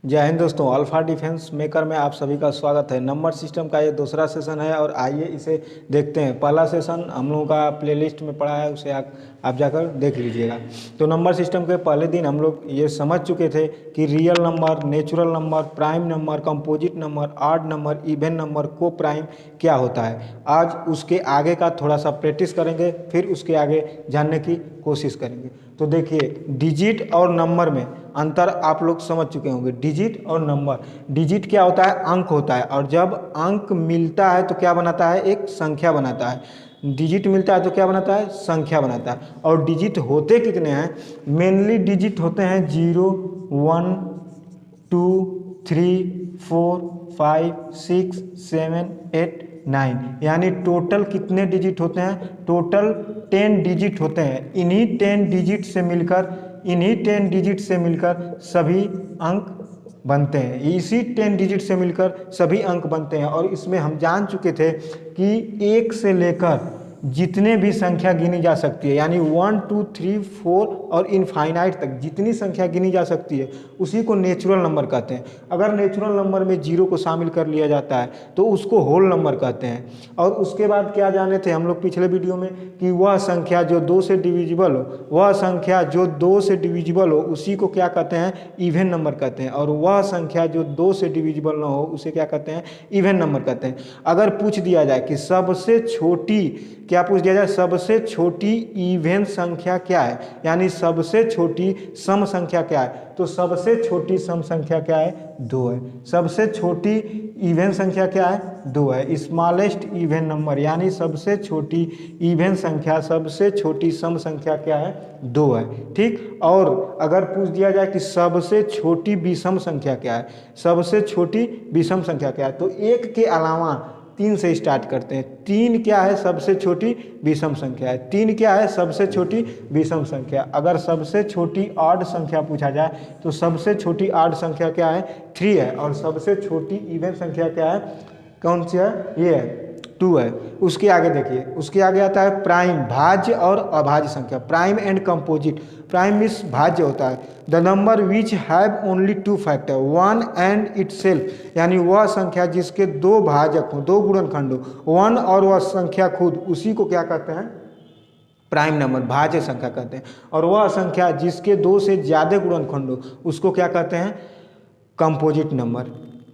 जय हिंद दोस्तों, alpha defence maker में आप सभी का स्वागत है। नंबर सिस्टम का ये दूसरा सेशन है और आइए इसे देखते हैं। पहला सेशन हम लोगों का प्लेलिस्ट में पड़ा है, उसे आप जाकर देख लीजिएगा। तो नंबर सिस्टम के पहले दिन हम लोग ये समझ चुके थे कि real number, natural number, prime number, composite number, odd number, even number, को प्राइम क्या होता है। आज उसके आगे का थोड़ा सा प्रैक्टिस करेंगे, फिर उसके आगे जानने की कोशिश करेंगे। तो देखिए, डिजिट और नंबर में अंतर आप लोग समझ चुके होंगे। डिजिट और नंबर, डिजिट क्या होता है? अंक होता है, और जब अंक मिलता है तो क्या बनाता है? एक संख्या बनाता है। डिजिट मिलता है तो क्या बनाता है? संख्या बनाता है। और डिजिट होते कितने हैं? मेनली डिजिट होते हैं 0, 1, 2, 3, 4, 5, 6, 7, 8, 9, यानी टोटल कितने डिजिट होते हैं? टोटल 10 डिजिट होते हैं। इन्हीं 10 डिजिट से मिलकर सभी अंक बनते हैं। इसी 10 डिजिट से मिलकर सभी अंक बनते हैं। और इसमें हम जान चुके थे कि 1 से लेकर जितने भी संख्या गिनी जा सकती है, यानी 1, 2, 3, 4 और इनफाइनाइट तक जितनी संख्या गिनी जा सकती है उसी को नेचुरल नंबर कहते हैं। अगर नेचुरल नंबर में 0 को शामिल कर लिया जाता है तो उसको होल नंबर कहते हैं। और उसके बाद क्या जाने थे हम लोग पिछले वीडियो में कि वह संख्या जो 2 से डिविजिबल हो, उसी को क्या कहते हैं? इवन नंबर कहते हैं। और वह संख्या जो 2 से डिविजिबल ना हो उसे क्या कहते हैं? इवन नंबर कहते हैं। अगर पूछ दिया जाए कि सबसे छोटी इवन संख्या क्या है, यानी सबसे छोटी सम संख्या क्या है, तो सबसे छोटी सम संख्या क्या है? 2 है। सबसे छोटी इवन संख्या क्या है? 2 है। स्मॉलेस्ट इवन नंबर, यानी सबसे छोटी इवन संख्या, सबसे छोटी सम संख्या क्या है? 2 है। ठीक। और अगर पूछ दिया जाए कि सबसे छोटी विषम संख्या क्या है, सबसे छोटी विषम संख्या क्या है, तो 1 के अलावा 3 से स्टार्ट करते हैं। 3 क्या है? सबसे छोटी विषम संख्या है। 3 क्या है? सबसे छोटी विषम संख्या। अगर सबसे छोटी ऑड संख्या पूछा जाए तो सबसे छोटी ऑड संख्या क्या है? 3 है। और सबसे छोटी इवन संख्या क्या है? कौन सी है? ये है, 2 है। उसके आगे देखिए, उसके आगे आता है प्राइम, भाज्य और अभाज्य संख्या। Prime and composite. Prime means भाज्य होता है। The number which have only 2 factor, 1 and itself, यानी वह संख्या जिसके 2 भाजक हो, 2 गुणनखंड हो, 1 और वह संख्या खुद, उसी को क्या कहते हैं? प्राइम नंबर, भाज्य संख्या कहते हैं। और वह संख्या जिसके 2 से ज़्यादा गुणनखंड हो उसको क्या कहते हैं? Composite number.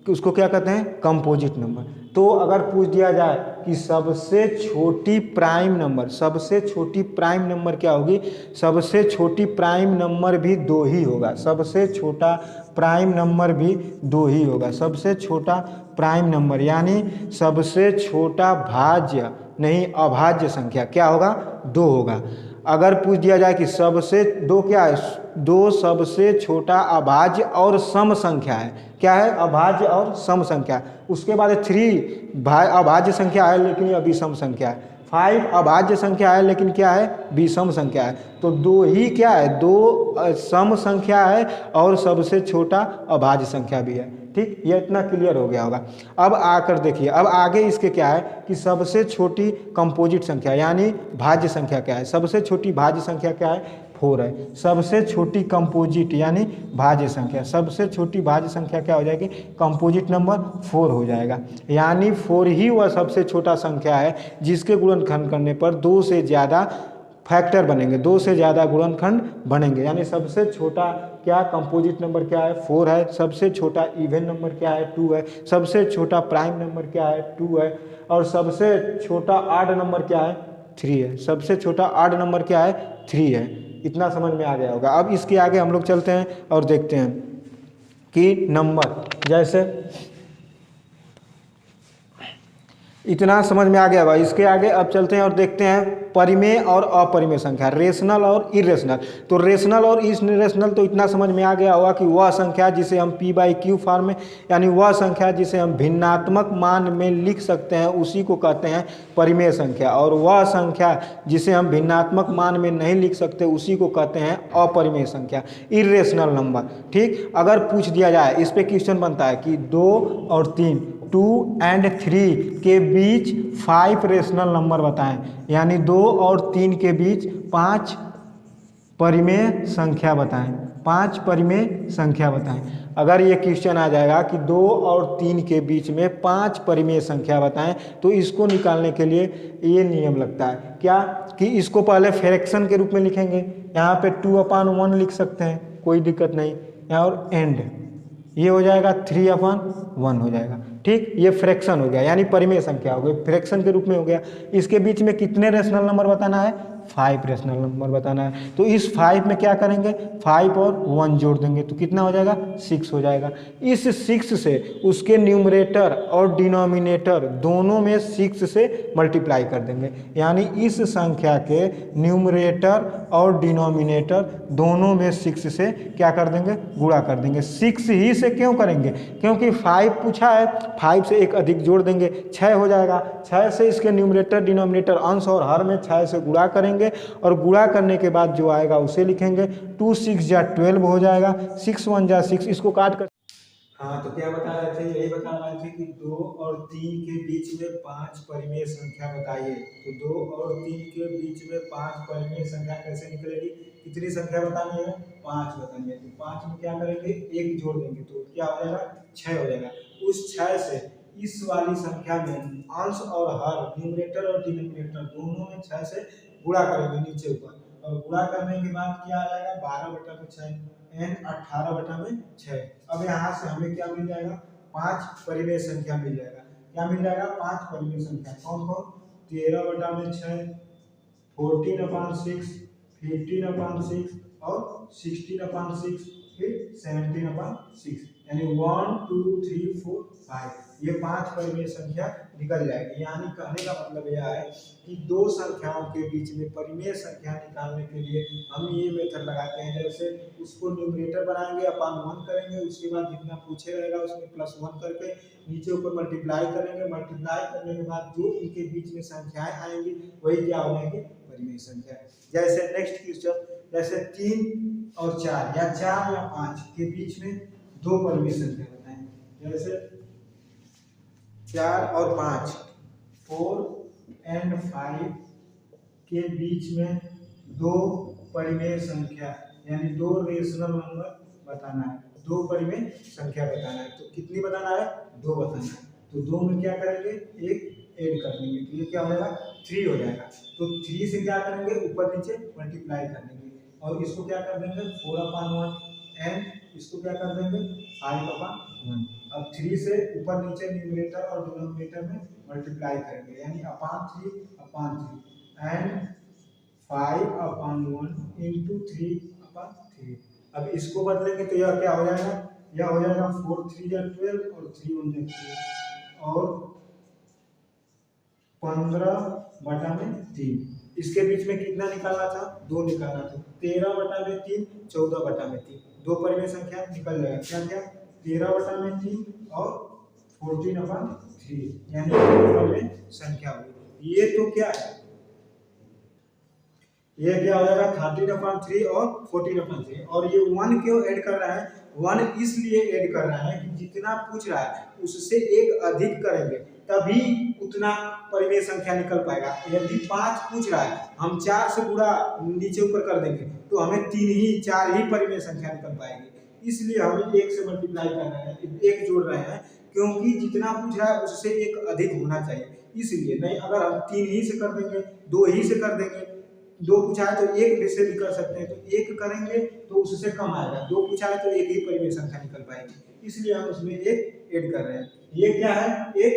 उसको क्या कहते हैं? Composite number. तो अगर पूछ दिया जाए कि सबसे छोटी प्राइम नंबर, सबसे छोटी प्राइम नंबर क्या होगी? सबसे छोटी प्राइम नंबर भी 2 ही होगा। सबसे छोटा प्राइम नंबर भी 2 ही होगा। सबसे छोटा प्राइम नंबर यानी सबसे छोटा भाज्य नहीं अभाज्य संख्या क्या होगा? 2 होगा। अगर पूछ दिया जाए कि सबसे 2 क्या है? 2 सबसे छोटा अभाज्य और सम संख्या है। क्या है? अभाज्य और सम संख्या। उसके बाद 3 अभाज्य संख्या है लेकिन यह विषम संख्या है। 5 अभाज्य संख्या है लेकिन क्या है? विषम संख्या है। तो 2 ही क्या है? 2 सम संख्या है और सबसे छोटा अभाज्य संख्या भी है। ठीक, ये इतना क्लियर हो गया होगा। अब आकर देखिए, अब आगे इसके क्या है कि सबसे छोटी कंपोजिट संख्या यानी भाज्य संख्या क्या है? सबसे छोटी भाज्य संख्या क्या है? 4 है। सबसे छोटी कंपोजिट यानी भाज्य संख्या, सबसे छोटी भाज्य संख्या क्या हो जाएगी? कंपोजिट नंबर 4 हो जाएगा। यानी 4 ही वह सबसे छोटा संख्या है जिसके गुणनखंड करने पर 2 से ज़्यादा फैक्टर बनेंगे, 2 से ज़्यादा गुणनखंड बनेंगे। यानी सबसे छोटा क्या कंपोजिट नंबर क्या है? 4 है। सबसे छोटा इवन नंबर क्या है? 2 है। सबसे छोटा प्राइम नंबर क्या है? 2 है। और सबसे छोटा ऑड नंबर क्या है? 3 है। सबसे छोटा ऑड नंबर क्या है? 3 है। इतना समझ में आ गया होगा। अब इसके आगे हम लोग चलते हैं और देखते हैं कि नंबर, जैसे इतना समझ में आ गया होगा। इसके आगे अब चलते हैं और देखते हैं परिमेय और अपरिमेय संख्या, रेशनल और इरेशनल। तो रेशनल और इरेशनल तो इतना समझ में आ गया होगा कि वह संख्या जिसे हम p/q फॉर्म में, यानी वह संख्या जिसे हम भिन्नात्मक मान में लिख सकते हैं उसी को कहते हैं परिमेय संख्या। और वह संख्या जिसे हम भिन्नात्मक मान में नहीं लिख सकते उसी को कहते हैं अपरिमेय संख्या, इरेशनल नंबर। ठीक। अगर पूछ दिया जाए, इस पे क्वेश्चन बनता है कि 2 और 3, 2 और 3 के बीच 5 रेशनल नंबर बताएं, यानी 2 और 3 के बीच 5 परिमेय संख्या बताएं, 5 परिमेय संख्या बताएं। अगर ये क्वेश्चन आ जाएगा कि 2 और 3 के बीच में 5 परिमेय संख्या बताएं, तो इसको निकालने के लिए ये नियम लगता है क्या, कि इसको पहले फ्रैक्शन के रूप में लिखेंगे। यहाँ पे 2/1 लिख सकते हैं, कोई दिक्कत नहीं। यहाँ और एंड ये हो जाएगा 3/1 हो जाएगा। ठीक, ये फ्रैक्शन हो गया, यानी परिमेय संख्या हो गई, फ्रैक्शन के रूप में हो गया। इसके बीच में कितने रेशनल नंबर बताना है, 5 रेशनल नंबर बताना है। तो इस 5 में क्या करेंगे, 5 और 1 जोड़ देंगे तो कितना हो जाएगा, 6 हो जाएगा। इस 6 से उसके न्यूमरेटर और डिनोमिनेटर दोनों में 6 से मल्टीप्लाई कर देंगे, यानी इस संख्या के न्यूमरेटर और डिनोमिनेटर दोनों में 6 से क्या कर देंगे, गुणा कर देंगे। 6 ही से क्यों करेंगे, क्योंकि 5 पूछा है, 5 से एक अधिक जोड़ देंगे, 6 हो जाएगा। 6 से इसके न्यूमरेटर डिनोमिनेटर अंश और हर में 6 से गुणा करेंगे, और गुणा करने के बाद जो आएगा उसे लिखेंगे। 2 6 जा 12 हो जाएगा, 6 1 जा 6, इसको काट कर। हाँ, तो क्या बता रहे थे, यही बता रहे थे कि 2 और 3 के बीच में 5 परिमेय संख्या बताइए। तो 2 और 3 के बीच में 5 परिमेय संख्या कैसे निकलेगी, कितनी संख्या बतानी है, 5 बतानी है। तो 5 में क्या करेंगे, 1 जोड़ देंगे तो क्या हो जाएगा, 6 हो जाएगा। उस 6 से इस वाली संख्या में अंश और हर, न्यूमरेटर और डिनोमिनेटर दोनों में 6 से गुणा करेंगे नीचे ऊपर, और गुणा करने के बाद क्या आ जाएगा, 12/6 एन 18/6। अब यहाँ से हमें क्या मिल जाएगा, 5 परिमेय संख्या मिल जाएगा। क्या मिल जाएगा, 5 परिमेय संख्या। कौन कौन, 13/6, 14/6, 15/6 और 16/6, फिर 17/6, यानी 1 2 3 4 5, ये 5 परिमेय संख्या निकल जाएगी। यानी कहने का मतलब यह है कि दो संख्याओं के बीच में परिमेय संख्या निकालने के लिए हम ये मेथड लगाते हैं, जैसे उसको न्यूमरेटर बनाएंगे, अपान 1 करेंगे, उसके बाद जितना पूछे रहेगा उसमें +1 करके नीचे ऊपर मल्टीप्लाई करेंगे। मल्टीप्लाई करने के बाद जो इनके बीच में संख्याएं आएंगी वही क्या हो जाएंगी, परिमेय संख्या। जैसे नेक्स्ट क्वेश्चन, जैसे 3 और 4 या 4 या 5 के बीच में 2 परिमेय संख्या बताएं। जैसे 4 और 5, 4 एंड 5 के बीच में 2 परिमेय संख्या, यानी 2 रेशनल नंबर बताना है, 2 परिमेय संख्या बताना है। तो कितनी बताना है, 2 बताना है। तो 2 में क्या करेंगे, एक ऐड कर देंगे, तो ये क्या हो जाएगा, 3 हो जाएगा। तो 3 से क्या करेंगे, ऊपर नीचे मल्टीप्लाई कर देंगे, और इसको क्या कर देंगे, 4/1 एंड इसको क्या कर देंगे, 5/1। अब 3 से ऊपर नीचे न्यूमरेटर और डिनोमिनेटर में मल्टीप्लाई करेंगे, यानी अपान 3 एंड 5/1 इंटू 3/3। अब इसको बदलेंगे तो यह क्या हो जाएगा, यह हो जाएगा 4 3 या 12 और 3 1 जा 3 और 15/3। इसके बीच में कितना निकालना था, 2 निकालना था। 13/3 14/3, 2 परिमेय संख्या निकल जाएगा। क्या क्या, 13/3 और 14/3, यानी 2 परिमेय संख्या हुई। ये तो क्या है, ये क्या हो जाएगा, 13/3 और 14/3। और ये 1 क्यों ऐड कर रहा है, 1 इसलिए ऐड कर रहा है कि जितना पूछ रहा है उससे एक अधिक करेंगे तभी उतना परिमेय संख्या निकल पाएगा। यदि 5 पूछ रहा है, हम 4 से गुणा नीचे ऊपर कर देंगे तो हमें 4 ही परिमेय संख्या निकल पाएगी। इसलिए हम 1 से मल्टीप्लाई कर रहे हैं, 1 जोड़ रहे हैं, क्योंकि जितना पूछ रहा है उससे एक अधिक होना चाहिए। इसलिए नहीं, अगर हम 3 ही से कर देंगे, 2 ही से कर देंगे, 2 पूछा है तो 1 से भी कर सकते हैं, तो 1 करेंगे तो उससे कम आएगा। 2 पूछा है तो 1 ही परिमेय संख्या निकल पाएगी, इसलिए हम उसमें 1 ऐड कर रहे हैं। ये क्या है, एक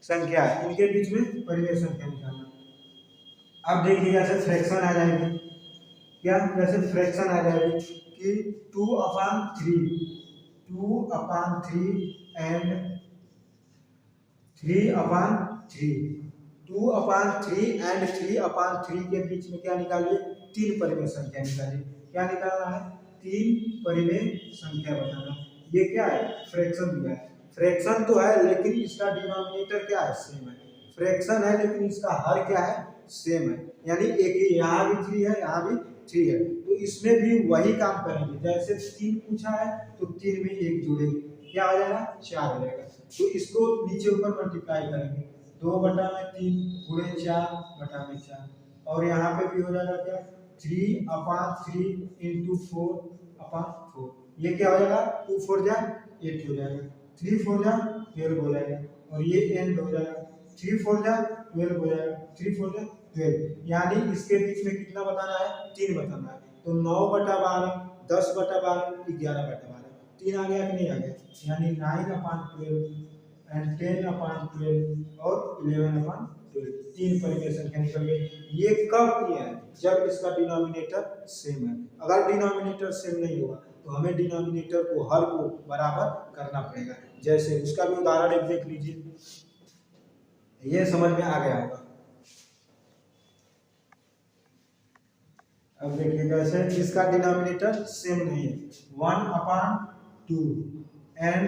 संख्या है, इनके बीच में परिमेय संख्या निकालना। अब देखिए जैसे फ्रैक्शन आ जाएगी, क्या, जैसे फ्रैक्शन आ जाएगी कि 2/3 एंड 3/3, 2/3 एंड 3/3 के बीच में क्या निकालिए, 3 परिमेय संख्या निकालिए। क्या निकालना है, 3 परिमेय संख्या बताना। ये क्या है, फ्रैक्शन दिया है। फ्रैक्शन तो है लेकिन इसका डिनोमिनेटर क्या है, सेम है। फ्रैक्शन है लेकिन इसका हर क्या है, सेम है, यानी एक ही, यहाँ भी 3 है, यहाँ भी 3 है, तो इसमें भी वही काम करेंगे। जैसे 3 पूछा है तो 3 में 1 जोड़ेंगे, क्या हो जाएगा, 4 हो जाएगा। तो इसको नीचे ऊपर मल्टीप्लाई करेंगे, 2/3 गुणे 4/4, और यहाँ पे भी हो जाएगा क्या, 3/3 इंटू 4/4, ये क्या हो जाएगा 2 4 जा 8 हो जाएगा, 3 4 जा 12 हो जाएगा, और ये एंड हो जाएगा, 3 4 जा 12 हो जाएगा, 3 4 जा 12। यानी इसके बीच में कितना बताना है, 3 बताना है। तो 9/12, 10/12, 11/12, 3 आ गया कि नहीं आ गया, यानी 9/12 एंड 10/12 और 11/12, 3 परिमेय संख्या निकल गई। ये कब किया है, जब इसका डिनोमिनेटर सेम है। अगर डिनोमिनेटर सेम नहीं होगा तो हमें डिनोमिनेटर को हर को बराबर करना पड़ेगा। जैसे उसका भी उदाहरण एक देख लीजिए, ये समझ में आ गया होगा। अब देखिए जैसे इसका डिनोमिनेटर सेम नहीं है, 1/2 एंड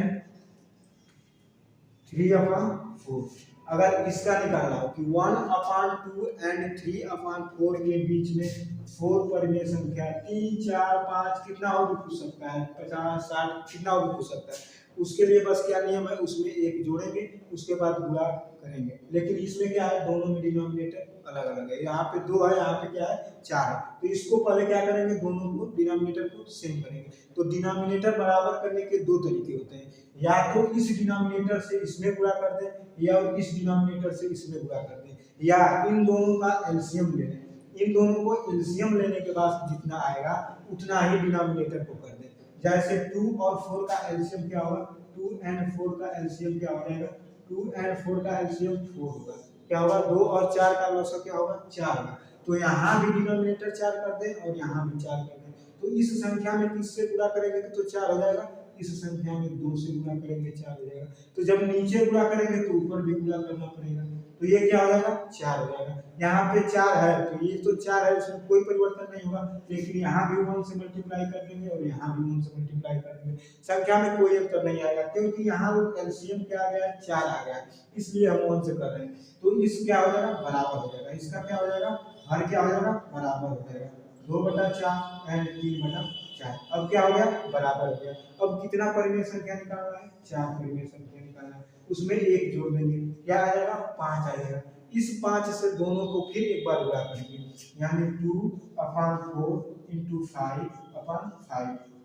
3/4। अगर इसका निकालना हो कि 1/2 एंड 3/4 के बीच में 4 परिमेय संख्या 3 4 5 कितना और भी पूछ सकता है, 50 60 कितना और भी पूछ सकता है। उसके लिए बस क्या नियम है, उसमें एक जोड़ेंगे उसके बाद गुणा करेंगे। लेकिन इसमें क्या है, दोनों में डिनोमिनेटर अलग अलग है, यहाँ पे 2 है, यहाँ पे क्या है 4 है। तो इसको पहले क्या करेंगे, दोनों को डिनोमिनेटर को सेम करेंगे। तो डिनोमिनेटर बराबर करने के 2 तरीके होते हैं, या तो इस डिनोमिनेटर से इसमें गुणा कर दें, या इस डिनोमिनेटर से इसमें गुणा कर दें, या इन दोनों का एलसीएम ले लें। इन दोनों को एलसीएम लेने के बाद जितना आएगा उतना ही डिनोमिनेटर को कर दें। जैसे 2 और 4 का एलसीएम क्या होगा, 2 एंड 4 का एलसीएम क्या हो जाएगा, 2 एंड 4 का एलसीएम 4 होगा, क्या होगा 2 और 4 का लॉसा क्या होगा 4 होगा। तो यहाँ भी डिनोमिनेटर 4 कर दें और यहाँ भी 4 कर दें। तो इस संख्या में किससे गुणा करेंगे तो 4 हो जाएगा, इस संख्या में 2 से गुणा करेंगे 4 हो जाएगा। तो जब नीचे गुणा करेंगे तो ऊपर भी गुणा करना पड़ेगा, तो ये क्या हो जाएगा 4 हो जाएगा। यहाँ पे 4 है तो ये तो 4 है, इसमें कोई परिवर्तन नहीं होगा, लेकिन यहाँ भी 1 से मल्टीप्लाई कर देंगे और यहाँ भी 1 से मल्टीप्लाई कर देंगे, संख्या में कोई अंतर नहीं आएगा, क्योंकि यहाँ एलसीएम क्या आ गया है 4 आ गया है, इसलिए हम 1 से कर रहे हैं। तो इस क्या हो जाएगा बराबर हो जाएगा, इसका क्या हो जाएगा हर क्या हो जाएगा बराबर हो जाएगा, 2/4 एंड 3/4। अब क्या हो गया बराबर हो गया। अब कितना परिमेय संख्या निकालना है, 4 परिमेय संख्या निकालना है, उसमें 1 जोड़ देंगे, क्या आ जाएगा 5 आ जाएगा। इस 5 से दोनों को फिर एक बार गुणा करेंगे, यानी 2/4 इंटू 5/5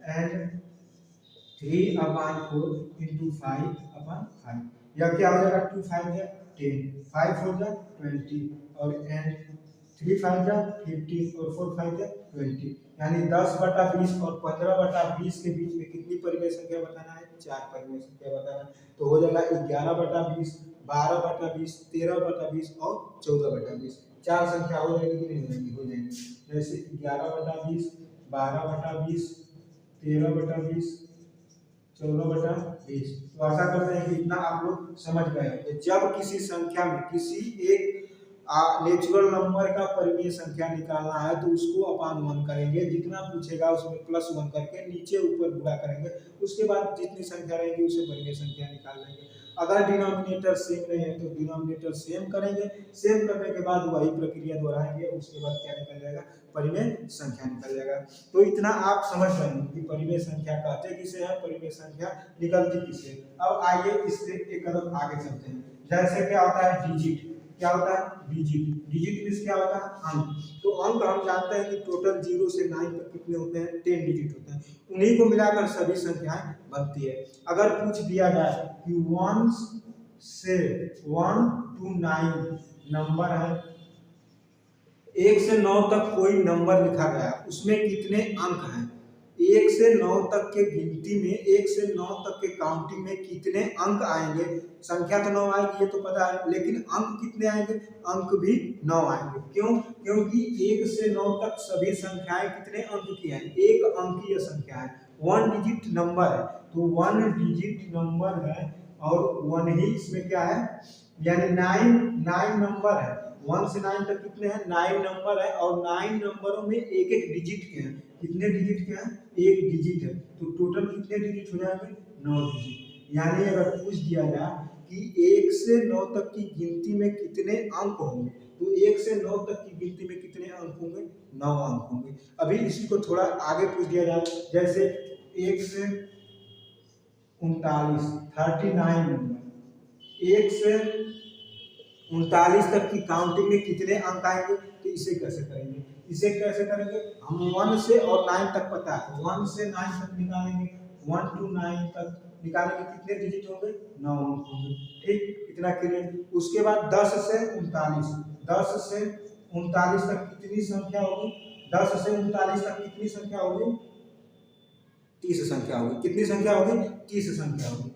एंड 3/4 इंटू 5/5। यह क्या हो जाएगा 2 5 जा 10, 5 4 जा 20 और एंड 3 5 जा 15 और 4 5 जा 20, यानी 10/20 और 15/20 के बीच में कितनी परिमेय संख्या बताना है, 4 परिमेय संख्या बताना है। तो हो जाएगा 11/20, 12/20, 13/20 और 14/20। 4 संख्या हो जाएगी कि नहीं होगी, हो जाएगी। जैसे 11/20, 12/20, 13/20, 14/20। तो आशा करते हैं कि इतना आप लोग समझ गए होंगे। जब किसी संख्या में किसी एक नेचुरल नंबर का परिमेय संख्या निकालना है तो उसको अपान 1 करेंगे, जितना पूछेगा उसमें +1 करके नीचे ऊपर गुणा करेंगे, उसके बाद जितनी संख्या रहेगी उसे परिमेय संख्या निकाल लेंगे। अगर डिनोमिनेटर सेम नहीं है तो डिनोमिनेटर सेम करेंगे, सेम करने के बाद वही प्रक्रिया दोहराएंगे, उसके बाद क्या निकल जाएगा परिमेय संख्या निकल जाएगा। तो इतना आप समझ रहे हैं कि परिमेय संख्या कहते किसे है, परिमेय संख्या निकलती किसे। अब आइए इससे एक कदम आगे चलते हैं। जैसे क्या होता है डिजिट, क्या होता है डिजिट, डिजिट मींस क्या होता है अंक। तो अंक हम जानते हैं कि टोटल 0 से 9 तक कितने होते हैं 10 डिजिट होते हैं, उन्हीं को मिलाकर सभी संख्याएं बनती है। अगर पूछ दिया जाए कि 1 से 1 to 9 नंबर है, 1 से 9 तक कोई नंबर लिखा गया, उसमें कितने अंक हैं, 1 से 9 तक के गिनती में 1 से 9 तक के काउंटिंग में कितने अंक आएंगे। संख्या तो 9 आएगी ये तो पता है, लेकिन अंक कितने आएंगे, अंक भी 9 आएंगे। क्यों, क्योंकि 1 से 9 तक सभी संख्याएं कितने अंक की हैं, एक अंकीय संख्या है, 1 डिजिट नंबर है। तो 1 डिजिट नंबर है और 1 ही इसमें क्या है, यानी 9 नंबर है, 1 से 9 तक कितने हैं 9 नंबर है, और 9 नंबरों में एक एक डिजिट के हैं, कितने डिजिट के हैं, एक डिजिट है। तो टोटल कितने डिजिट हो जाएंगे 9 डिजिट। यानी अगर पूछ दिया जाए कि 1 से 9 तक की गिनती में कितने अंक होंगे, तो 1 से 9 तक की गिनती में कितने अंक होंगे, 9 अंक होंगे। अभी इसी को थोड़ा आगे पूछ दिया जाए, जैसे 1 से 39 39 नंबर, 1 से 39 तक की काउंटिंग में कितने अंक आएंगे, तो इसे कैसे करेंगे, इसे कैसे करेंगे, हम 1 से और 9 तक पता है, 1 से 9 तक निकालेंगे, 1 to 9 तक निकालेंगे, कितने डिजिट होंगे, 9 अंक होंगे। ठीक, इतना क्लियर। उसके बाद 10 से 39, 10 से 39 तक कितनी संख्या होगी, 10 से 39 तक कितनी संख्या होगी, 30 संख्या होगी। कितनी संख्या होगी, 30 संख्या होगी,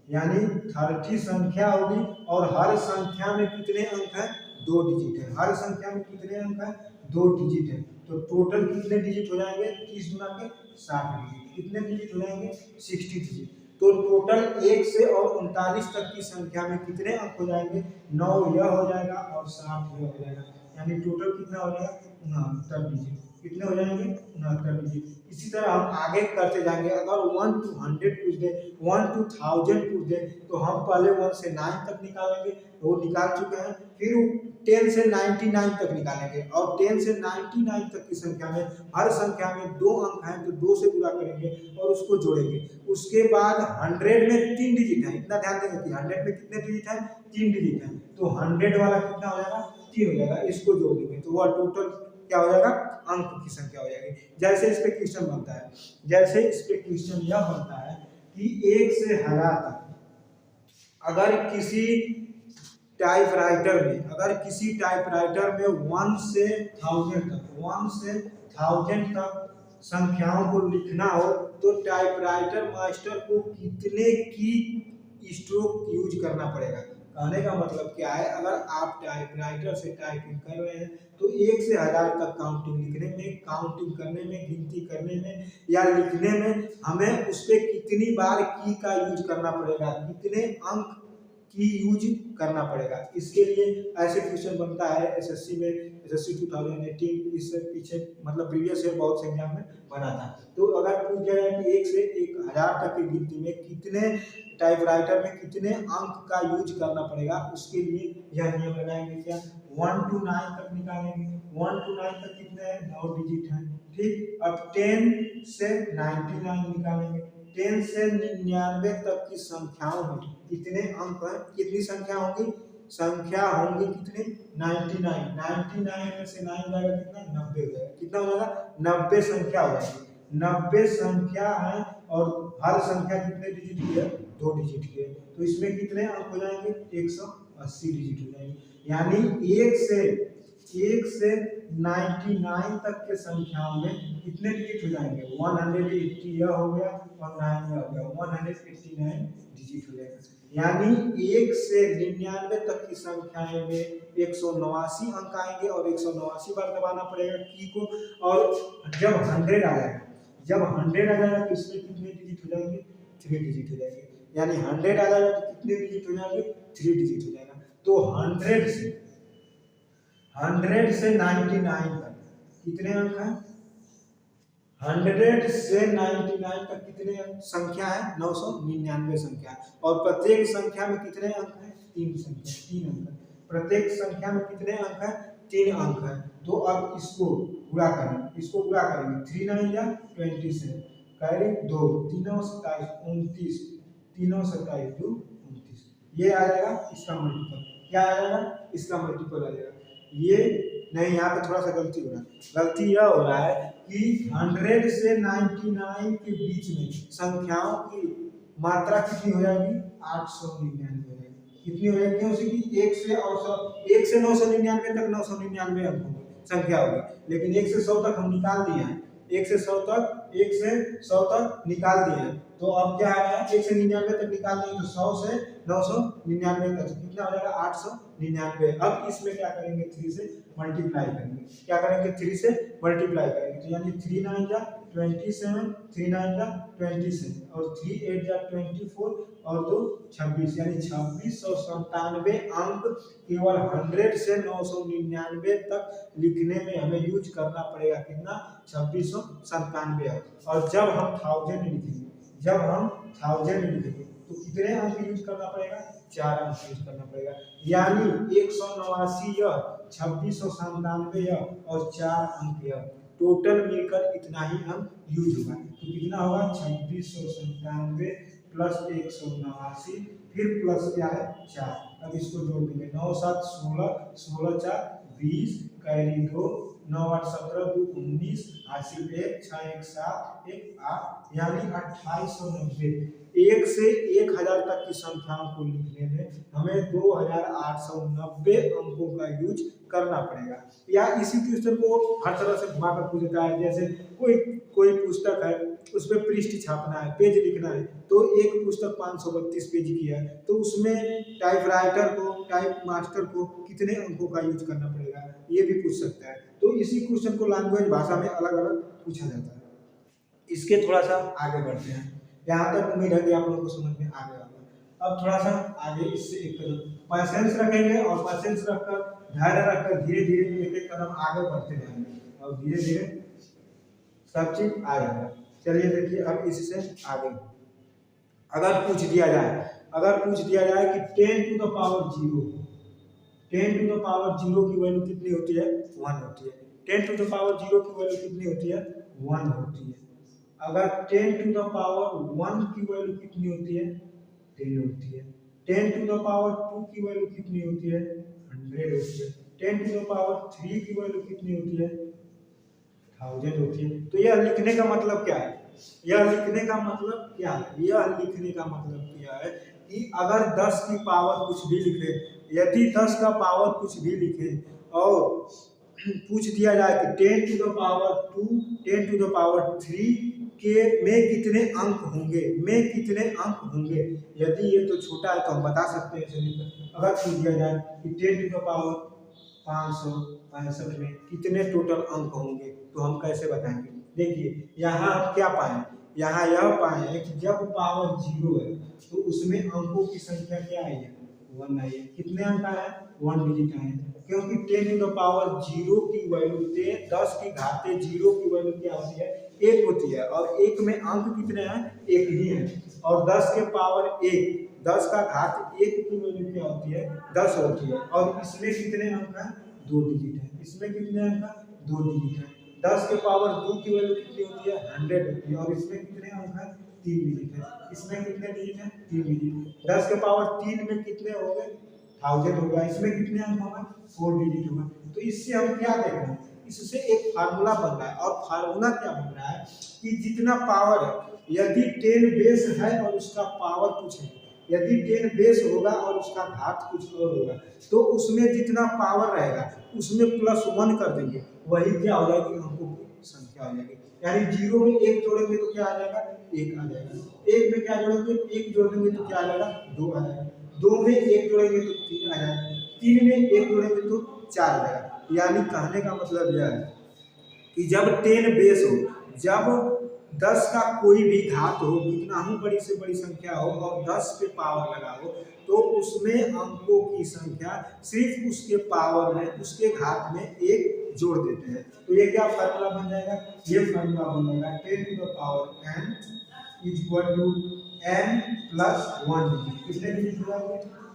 यानी 30 संख्या होगी। और हर संख्या में कितने अंक हैं, 2 डिजिट है। हर संख्या में कितने अंक हैं, 2 डिजिट है। तो टोटल कितने डिजिट हो जाएंगे, 30 गुना के 60 डिजिट। कितने डिजिट हो जाएंगे, 60 डिजिट। तो टोटल 1 से और 39 तक की संख्या में कितने अंक हो जाएंगे, 9 यह हो जाएगा और 60 यह हो जाएगा, यानी टोटल कितना हो जाएगा, 69 डिजिट। कितने हो जाएंगे, 69 डिजिट। इसी तरह हम आगे करते जाएंगे। अगर 1 to 100 पूछ दे, 1 to 1000 पूछ दे, तो हम पहले 1 से 9 तक निकालेंगे, वो निकाल चुके हैं। फिर 10 से 99 तक निकालेंगे, और 10 से 99 तक की संख्या में हर संख्या में 2 अंक हैं, तो 2 से गुणा करेंगे और उसको जोड़ेंगे। उसके बाद 100 में 3 डिजिट है, इतना ध्यान देंगे कि 100 में कितने डिजिट है, 3 डिजिट है। तो 100 वाला कितना हो जाएगा, 3 हो जाएगा। इसको जोड़ देंगे तो वह टोटल क्या हो जाएगा, अंक की संख्या हो जाएगी। जैसे इस पे क्वेश्चन बनता है, जैसे इस पे क्वेश्चन यह बनता है कि 1 से 1000 तक अगर किसी टाइपराइटर में, अगर किसी टाइपराइटर में 1 से 1000 तक, 1 से 1000 तक संख्याओं को लिखना हो, तो टाइपराइटर मास्टर को कितने की स्ट्रोक यूज करना पड़ेगा। कहने का मतलब क्या है, अगर आप टाइपराइटर से टाइपिंग कर रहे हैं तो 1 से 1000 तक काउंटिंग लिखने में, काउंटिंग करने में, गिनती करने में या लिखने में हमें उस पर कितनी बार की का यूज करना पड़ेगा, कितने अंक की यूज करना पड़ेगा। इसके लिए ऐसे क्वेश्चन बनता है एसएससी में, एसएससी 2018 इससे पीछे मतलब प्रीवियस ईयर बहुत से एग्जाम में बना था। तो अगर पूछ जाए कि 1 से 1000 तक की गिनती में कितने टाइपराइटर में कितने अंक का यूज करना पड़ेगा, उसके लिए यह नियम लगाएंगे। क्या, 1 to 9 तक निकालेंगे, 1 to 9 तक कितने हैं, 9 डिजिट हैं। ठीक, अब 10 से 99 निकालेंगे, 10 से 99 तक की संख्याओं में कितने अंक हैं, कितनी संख्या होंगी, संख्या होंगी कितनी, 99। 99 में से 9 जाएगा कितना, 90 हो जाएगा। कितना हो जाएगा, 90 संख्या हो जाएगी। 90 संख्या है और हर संख्या कितने डिजिट की है, 2 डिजिट की है। तो इसमें कितने अंक हो जाएंगे, 180 डिजिट हो जाएंगे। यानी 1 से 99 तक के संख्याओं में कितने डिजिट हो जाएंगे, 180 यह हो गया और 9 यह हो गया, 189 डिजिट हो जाएगा। यानी 1 से 99 तक की संख्याएं में 189 अंक आएंगे और 189 बार दबाना पड़ेगा की को। और जब 100 आ जाएगा, जब 100 आ जाएगा तो इसमें कितने डिजिट हो जाएंगे, 3 डिजिट हो जाएंगे। यानी 100 आ जाएगा तो कितने डिजिट हो जाएंगे, 3 डिजिट हो जाएगा। तो 100 से 99 तक कितने अंक हैं, 100 से 99 तक कितने संख्या है, 999 संख्या। और प्रत्येक संख्या में कितने अंक हैं, 3 संख्या, 3 अंक है। प्रत्येक संख्या में कितने अंक हैं, 3 अंक है। तो अब इसको गुणा करें, इसको गुणा करेंगे, 3 9 या 27 करें 2 3 27 29, 3 27 2 29, ये आ जाएगा इसका मल्टीपल। क्या आ जाएगा, इसका मल्टीपल आ जाएगा। ये नहीं, यहाँ पे थोड़ा सा गलती हो रहा है। गलती यह हो रहा है कि 100 से 99 के बीच में संख्याओं की मात्रा कितनी हो जाएगी, 899 हो जाएगी। कितनी हो जाएगी, क्यों कि 1 से 999 तक 999 अंक होंगे, संख्या होगी। लेकिन 1 से 100 तक हम निकाल दिए हैं, 1 से 100 तक निकाल दिए हैं। तो अब क्या है, 1 से 99 तक निकाल दिए तो 100 से 999 तक कितना हो जाएगा, 899। अब इसमें क्या करेंगे, 3 से मल्टीप्लाई करेंगे। क्या करेंगे, 3 से मल्टीप्लाई करेंगे। तो यानी 3 9 जा 27, 3 9 जा 27 और 3 8 जा 24 और 2 26, यानी 2697 अंक केवल 100 से 999 तक लिखने में हमें यूज करना पड़ेगा। कितना, 2697। और जब हम 1000 लिखेंगे, जब हम 1000 लिखेंगे तो कितने अंक यूज करना पड़ेगा, 4 अंक यूज करना पड़ेगा। यानी 189 यह, 2697 यह और 4 अंक यह, टोटल मिलकर इतना ही अंक यूज होगा। तो कितना होगा, 2697 प्लस 189 फिर प्लस क्या है 4। अब इसको जोड़ देंगे, 9 7 16, 16 4 20, कैरी 2, 9 8 17, 2 19, हासिल 1, 6 1 7, 1 8, यानी 2890। 1 से 1000 तक की संख्याओं को लिखने में हमें 2890 अंकों का यूज करना पड़ेगा। या इसी क्वेश्चन को हर तरह से घुमा कर पूछ देता है, जैसे कोई कोई पुस्तक है, उस पर पृष्ठ छापना है, पेज लिखना है, तो एक पुस्तक 532 पेज की है, तो उसमें टाइपराइटर को, टाइप मास्टर को कितने अंकों का यूज करना पड़ेगा, ये भी पूछ सकता है। तो इसी क्वेश्चन को लैंग्वेज भाषा में अलग अलग पूछा जाता है। इसके थोड़ा सा आगे बढ़ते हैं। यहाँ तक उम्मीद है कि आप लोगों को समझ में आ गया होगा। अब थोड़ा सा आगे इससे एक कदम पैसेंस रखेंगे और पैसेंस रखकर, धैर्य रखकर धीरे धीरे एक एक कदम आगे बढ़ते जाएंगे और धीरे धीरे सब चीज आ जाएगा। चलिए देखिए अब इससे आगे, अगर पूछ दिया जाए कि 10 to the power 0, 10 to the power 0 की वैल्यू कितनी होती है, 1 होती है। 10 टू द पावर 0 की वैल्यू कितनी होती है, 1 होती है। अगर 10 टू द पावर 1 की वैल्यू कितनी होती है, 10 होती है। 10 टू द पावर 2 की वैल्यू कितनी होती है, 100 होती है। 10 टू द पावर 3 की वैल्यू कितनी होती है, 1000 होती है। तो यह लिखने का मतलब क्या है, यह लिखने का मतलब क्या है, यह लिखने का मतलब क्या है कि अगर 10 की पावर कुछ भी लिखे, यदि 10 का पावर कुछ भी लिखे और पूछ दिया जाए कि 10 to the power 2, 10 to the power 3 के में कितने अंक होंगे, यदि ये तो छोटा है तो हम बता सकते हैं इसे लिखकर। अगर पूछ दिया जाए कि 10 टू द पावर 565 में कितने टोटल अंक होंगे, तो हम कैसे बताएंगे। देखिए यहाँ हम क्या पाए, यहाँ यह पाए हैं कि जब पावर 0 है तो उसमें अंकों की संख्या क्या आई है, 1 आई है। कितने अंक आए हैं, 1 डिजिट आए हैं, क्योंकि 10 टू द पावर 0 की वैल्यू 10 की घाते 0 की वैल्यू क्या होती है, 1 होती है, और 1 में अंक कितने हैं, 1 ही है। और 10 के पावर 1, 10 का घात 1 की वैल्यू क्या होती है, 10 होती है, और इसमें कितने अंक हैं, 2 डिजिट है। इसमें कितने अंक हैं, 2 डिजिट है। 10 के पावर 2 की वैल्यू कितनी होती है, 100 होती है, और इसमें कितने अंक हैं, 3 डिजिट है। इसमें कितने डिजिट हैं, 3 डिजिट। 10 के पावर 3 में कितने हो गए, 1000 होगा। इसमें कितने अंक होगा, 4 डिजिट होगा। तो इससे हम क्या देख रहे हैं, इससे एक फार्मूला बन रहा है, और फार्मूला क्या बन रहा है कि जितना पावर है, यदि 10 बेस है और उसका पावर कुछ है, यदि 10 बेस होगा और उसका घात कुछ और होगा, तो उसमें जितना पावर रहेगा उसमें +1 कर देंगे, वही क्या हो जाएगी, अंकों की संख्या हो जाएगी। यानी 0 में 1 जोड़ेंगे तो क्या आ जाएगा, 1 आ जाएगा। 1 में क्या जोड़ेंगे, 1 जोड़ेंगे तो क्या आ जाएगा, 2 आ जाएगा। 2 में 1 जोड़ेंगे तो 3 आ जाएगा। 3 में 1 जोड़ेंगे तो 4 आ जाएगा। यानी कहने का मतलब यह है कि जब 10 बेस हो, जब 10 का कोई भी घात हो, कितना ही बड़ी से बड़ी संख्या हो, और 10 पे पावर लगा हो, तो उसमें अंकों की संख्या सिर्फ उसके पावर में, उसके घात में 1 जोड़ देते हैं। तो ये क्या फार्मूला बन जाएगा, ये फार्मूला बन जाएगा 10 to the power n equal to n plus 1 digit. कितने डिजिट हुआ,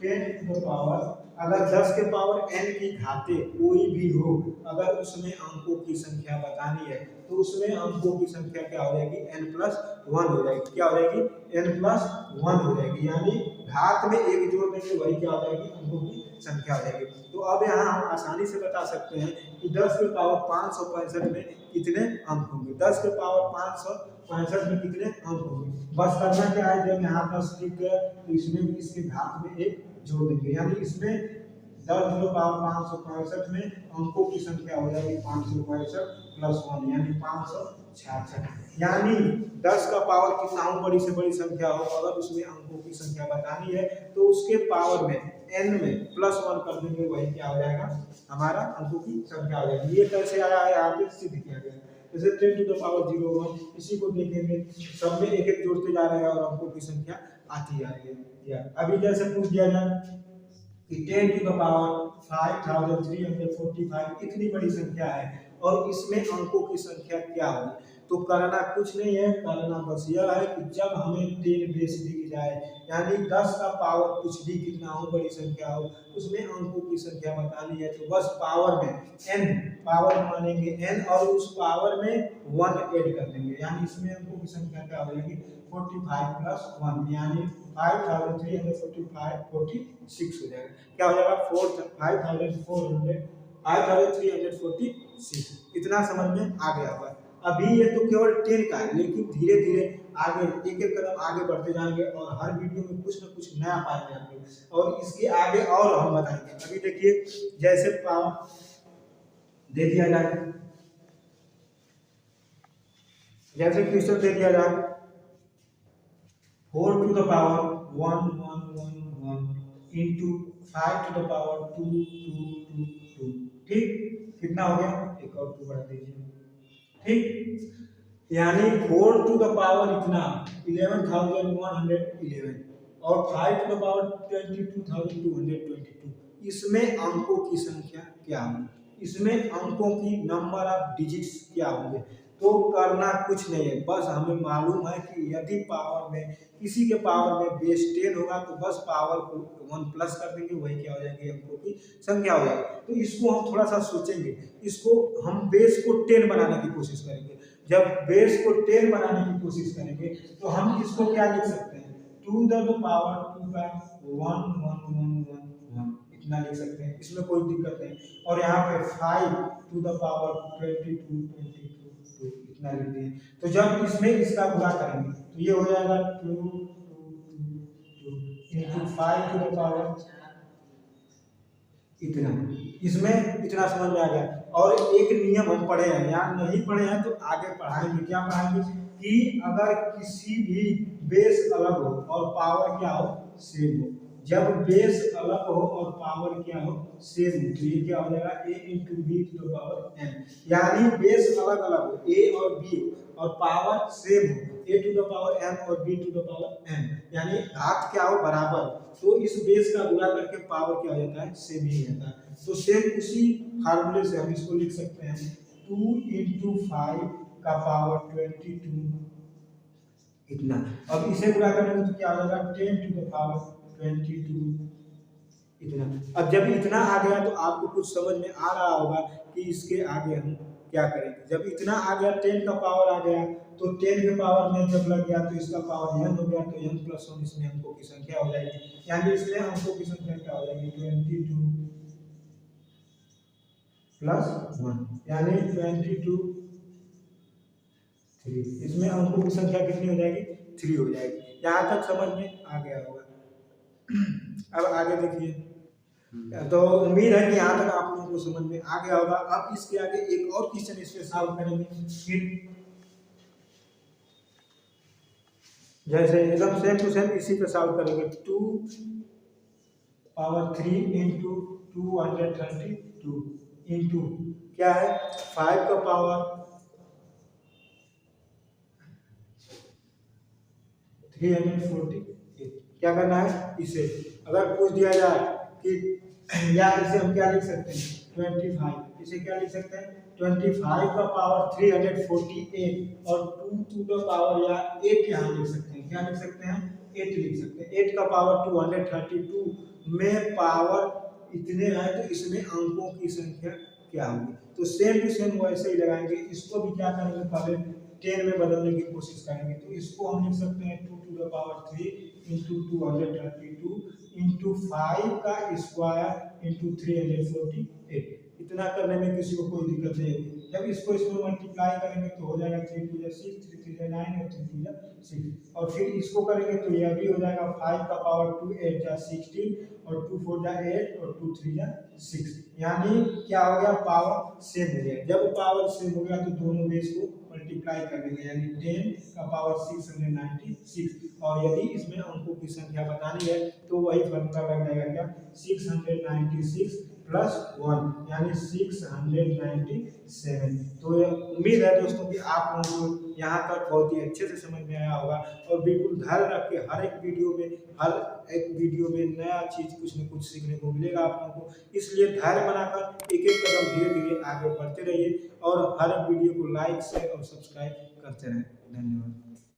10 टू द पावर, अगर 10 के पावर n की घाते कोई भी हो, अगर उसमें अंकों की संख्या बतानी है, तो उसमें अंकों की संख्या क्या हो जाएगी, n प्लस 1 हो जाएगी। क्या हो जाएगी, n प्लस 1 हो जाएगी। यानी घात में 1 जोड़ देंगे, वही क्या हो जाएगी, अंकों की संख्या हो जाएगी। तो अब यहाँ हम आसानी से बता सकते हैं कि 10 के पावर 565 में कितने अंक होंगे, 10 के पावर 565 में कितने अंक होंगे। बस करना क्या है, जब यहाँ 10 लिख गया तो इसमें भी इसके घात में 1 जोड़ देंगे, यानी इसमें 10 टू द पावर 565 में अंकों की संख्या हो जाएगी 565 प्लस 1, यानी 566। यानी 10 का पावर कितना हो, बड़ी से बड़ी संख्या हो, अगर उसमें अंकों की संख्या बतानी है तो उसके पावर में n में +1 कर देंगे, वही क्या हो जाएगा, हमारा अंकों की संख्या हो जाएगी। ये कैसे आया है, यहाँ पे सिद्ध किया गया है। जैसे 10 टू द पावर 0, इसी को देखेंगे, सब में एक एक जोड़ते जा रहे हैं और अंकों की संख्या आती जा रही है। अभी जैसे पूछ दिया जाए कि 10 टू द पावर 5345 इतनी बड़ी संख्या है और इसमें अंकों की संख्या क्या होगी, तो करना कुछ नहीं है, करना बस यह है कि जब हमें 10 बेस दी जाए, यानी 10 का पावर कुछ भी कितना हो, बड़ी संख्या हो, उसमें अंकों की संख्या बतानी है, तो बस पावर में n, पावर मानेंगे n और उस पावर में 1 ऐड कर देंगे, यानी इसमें अंकों की संख्या क्या हो जाएगी, 45 प्लस 1, यानी 5345 46 हो जाएगा। क्या हो जाएगा, 5446 5346। इतना समझ में आ गया होगा। अभी ये तो केवल 10 का है, लेकिन धीरे धीरे आगे एक एक कदम आगे बढ़ते जाएंगे और हर वीडियो में कुछ ना कुछ नया पाएंगे आप लोग, और इसके आगे और हम बताएंगे। अभी देखिए, जैसे पावर दे दिया जाए, जैसे क्वेश्चन दे दिया जाए 4 to the power 1111 into 5 to the power 2222। ठीक, कितना हो गया, एक और 2 बढ़ा दीजिए। ठीक, यानी 4 to the power इतना 11111 और 5 to the power 2222। इसमें अंकों की संख्या क्या होगी, इसमें अंकों की नंबर ऑफ डिजिट्स क्या होंगे। तो करना कुछ नहीं है, बस हमें मालूम है कि यदि पावर में किसी के पावर में बेस 10 होगा तो बस पावर को 1 प्लस कर देंगे, वही क्या हो जाएगी, अंकों की संख्या हो जाएगी। तो इसको हम थोड़ा सा सोचेंगे, इसको हम बेस को 10 बनाने की कोशिश करेंगे। जब बेस को 10 बनाने की कोशिश करेंगे तो हम इसको क्या लिख सकते हैं, 2 to the power 2 का 1111 इतना लिख सकते हैं, इसमें कोई दिक्कत नहीं। और यहाँ पे 5 to the power 2222 इतना लिख दिए। तो जब इसमें इसका गुणा करेंगे तो ये हो जाएगा 2 into 5 to the power इतना। इसमें इतना समझ में आ गया। और एक नियम हम पढ़े हैं, यहाँ नहीं पढ़े हैं तो आगे पढ़ाएंगे। क्या पढ़ाएंगे कि अगर किसी भी बेस अलग हो और पावर क्या हो, सेम हो। जब बेस अलग हो और पावर क्या हो, सेम हो, तो ये क्या हो जाएगा, a into b to the power n। यानी बेस अलग अलग हो, a और b और पावर सेम हो, a to the power m और b to the power n, यानी घात क्या हो, बराबर। तो इस बेस का गुणा करके पावर क्या हो जाता है, सेम ही रहता है। तो सेम उसी फार्मूले से हम इसको लिख सकते हैं 2 into 5 का पावर 22 इतना। अब इसे गुणा करेंगे तो क्या हो जाएगा, 10 to the power 22 इतना। अब जब इतना आ गया तो आपको कुछ समझ में आ रहा होगा कि इसके आगे हम क्या करेंगे। जब इतना आ गया, 10 का पावर आ गया, तो 10 के पावर में जब लग गया तो इसका पावर n हो गया, तो n प्लस 1 इसमें अंकों की संख्या हो जाएगी। यानी इसमें अंकों की संख्या क्या हो जाएगी, 22 प्लस 1 यानी 22 3। इसमें अंकों की संख्या कितनी हो जाएगी, 3 हो जाएगी। यहाँ तक समझ में आ गया होगा। अब आगे देखिए, तो उम्मीद है कि यहाँ तक आप लोगों को समझ में आ गया होगा। अब इसके आगे एक और क्वेश्चन इसमें सॉल्व करेंगे, फिर जैसे एकदम सेम टू सेम इसी पे सॉल्व करेंगे। 2 power 3 into 232 इंटू क्या है, 5 का पावर 348। क्या करना है, इसे अगर पूछ दिया जाए कि या इसे हम क्या लिख सकते हैं 25, इसे क्या लिख सकते हैं 25 का पावर 348 और 2 to the पावर या 8 यहाँ लिख सकते हैं। क्या लिख सकते हैं, 8 लिख सकते हैं। 8 का पावर 232 में पावर इतने हैं, तो इसमें अंकों की संख्या क्या होगी। तो सेम टू सेम वैसे ही लगाएंगे। इसको भी क्या करेंगे, पहले 10 में बदलने की कोशिश करेंगे। तो इसको हम लिख सकते हैं 2 to the power 3 into 232 into 5 का स्क्वायर into 348। इतना करने में किसी को कोई दिक्कत नहीं होगी। जब इसको इसमें मल्टीप्लाई करेंगे तो हो जाएगा 3 2 6 3 3 9 और 3 2 6। और फिर इसको करेंगे तो यह भी हो जाएगा 5 का पावर 2 8 जा 16 और 2 4 जा 8 और 2 3 जा 6। यानी क्या हो गया, पावर सेम हो गया। जब पावर सेम हो गया तो दोनों बेस को मल्टीप्लाई कर देंगे, यानी 10 का पावर 696। और यदि इसमें अंकों की संख्या बतानी है तो वही फॉर्मूला लग जाएगा, क्या 696 प्लस 1 यानी 697। तो उम्मीद है दोस्तों कि आप लोगों को यहाँ तक बहुत ही अच्छे से समझ में आया होगा। और बिल्कुल धैर्य रख के हर एक वीडियो में नया चीज़ कुछ न कुछ सीखने को मिलेगा आप लोगों को। इसलिए धैर्य बनाकर एक एक कदम धीरे धीरे आगे बढ़ते रहिए और हर एक वीडियो को लाइक शेयर और सब्सक्राइब करते रहें। धन्यवाद।